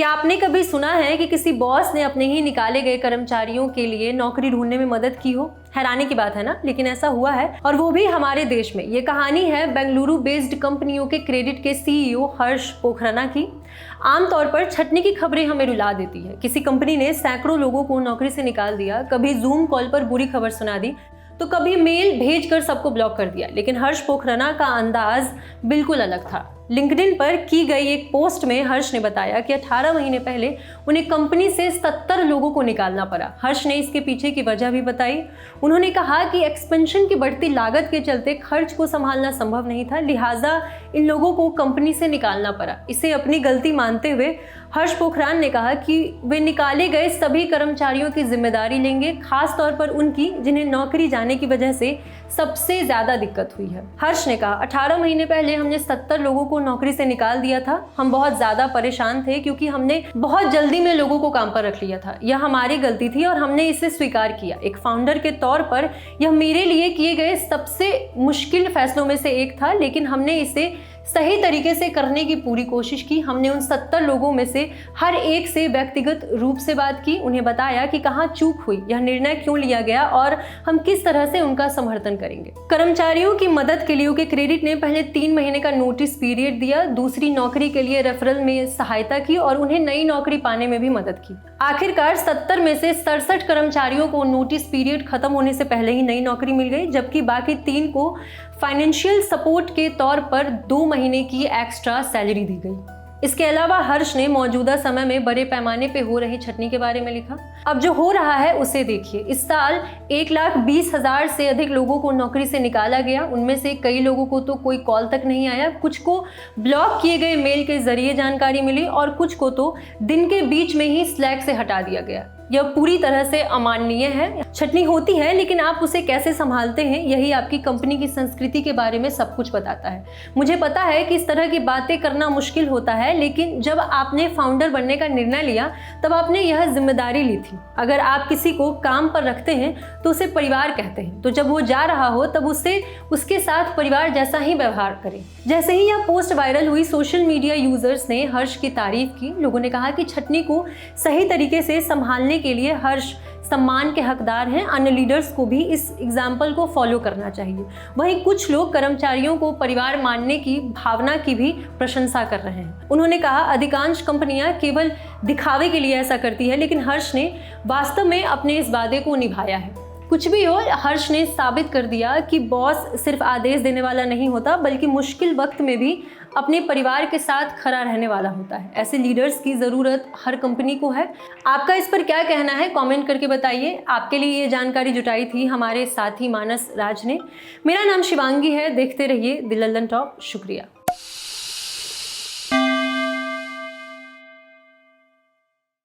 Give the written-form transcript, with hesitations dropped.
क्या आपने कभी सुना है कि किसी बॉस ने अपने ही निकाले गए कर्मचारियों के लिए नौकरी ढूंढने में मदद की हो? हैरानी की बात है ना, लेकिन ऐसा हुआ है, और वो भी हमारे देश में। ये कहानी है बेंगलुरु बेस्ड कंपनियों के क्रेडिट के सीईओ हर्ष पोखराना की। आमतौर पर छटनी की खबरें हमें रुला देती है। किसी कंपनी ने सैकड़ों लोगों को नौकरी से निकाल दिया, कभी जूम कॉल पर बुरी खबर सुना दी, तो कभी मेल भेजकर सबको ब्लॉक कर दिया। लेकिन हर्ष पोखराना का अंदाज बिल्कुल अलग था। लिंक्डइन पर की गई एक पोस्ट में हर्ष ने बताया कि 18 महीने पहले उन्हें कंपनी से 70 लोगों को निकालना पड़ा। हर्ष ने इसके पीछे की वजह भी बताई। उन्होंने कहा कि एक्सपेंशन की बढ़ती लागत के चलते खर्च को संभालना संभव नहीं था, लिहाजा इन लोगों को कंपनी से निकालना पड़ा। इसे अपनी गलती मानते हुए हर्ष पोखरान ने कहा कि वे निकाले गए सभी कर्मचारियों की जिम्मेदारी लेंगे, खास तौर पर उनकी जिन्हें नौकरी जाने की वजह से सबसे ज्यादा दिक्कत हुई है। हर्ष ने कहा, 18 महीने पहले हमने 70 लोगों को नौकरी से निकाल दिया था। हम बहुत ज्यादा परेशान थे क्योंकि हमने बहुत जल्दी में लोगों को काम पर रख लिया था। यह हमारी गलती थी और हमने इसे स्वीकार किया। एक फाउंडर के तौर पर यह मेरे लिए किए गए सबसे मुश्किल फैसलों में से एक था, लेकिन हमने इसे सही तरीके से करने की पूरी कोशिश की। हमने उन 70 लोगों में से हर एक से व्यक्तिगत रूप से बात की, उन्हें बताया कि कहाँ चूक हुई, यह निर्णय क्यों लिया गया और हम किस तरह से उनका समर्थन करेंगे। कर्मचारियों की मदद के लिए क्रेडिट ने पहले 3 महीने का नोटिस पीरियड दिया, दूसरी नौकरी के लिए रेफरल में सहायता की और उन्हें नई नौकरी पाने में भी मदद की। आखिरकार 70 में से 67 कर्मचारियों को नोटिस पीरियड खत्म होने से पहले ही नई नौकरी मिल गई, जबकि बाकी 3 को फाइनेंशियल सपोर्ट के तौर पर 2 महीने की एक्स्ट्रा सैलरी दी गई। इसके अलावा हर्ष ने मौजूदा समय में बड़े पैमाने पे हो रही छटनी के बारे में लिखा। अब जो हो रहा है उसे देखिए। इस साल 1,20,000 से अधिक लोगों को नौकरी से निकाला गया। उनमें से कई लोगों को तो कोई कॉल तक नहीं आया, कुछ को ब्लॉक किए गए मेल के जरिए जानकारी मिली और कुछ को तो दिन के बीच में ही स्लैक से हटा दिया गया। यह पूरी तरह से अमाननीय है। छटनी होती है, लेकिन आप उसे कैसे संभालते हैं, यही आपकी कंपनी की संस्कृति के बारे में सब कुछ बताता है। मुझे पता है कि इस तरह की बातें करना मुश्किल होता है, लेकिन जब आपने फाउंडर बनने का निर्णय लिया तब आपने यह जिम्मेदारी ली थी। अगर आप किसी को काम पर रखते हैं तो उसे परिवार कहते हैं, तो जब वो जा रहा हो तब उसके साथ परिवार जैसा ही व्यवहार करें। जैसे ही यह पोस्ट वायरल हुई, सोशल मीडिया यूजर्स ने हर्ष की तारीफ की। लोगों ने कहा कि छटनी को सही तरीके से संभालने के लिए हर्ष सम्मान के हकदार हैं। अन्य लीडर्स को भी इस एग्जाम्पल को फॉलो करना चाहिए। वहीं कुछ लोग कर्मचारियों को परिवार मानने की भावना की भी प्रशंसा कर रहे हैं। उन्होंने कहा, अधिकांश कंपनियां केवल दिखावे के लिए ऐसा करती है, लेकिन हर्ष ने वास्तव में अपने इस वादे को निभाया है। कुछ भी हो, हर्ष ने साबित कर दिया कि बॉस सिर्फ आदेश देने वाला नहीं होता, बल्कि मुश्किल वक्त में भी अपने परिवार के साथ खड़ा रहने वाला होता है। ऐसे लीडर्स की ज़रूरत हर कंपनी को है। आपका इस पर क्या कहना है, कमेंट करके बताइए। आपके लिए ये जानकारी जुटाई थी हमारे साथी मानस राज ने। मेरा नाम शिवांगी है। देखते रहिए द लंदन टॉप। शुक्रिया।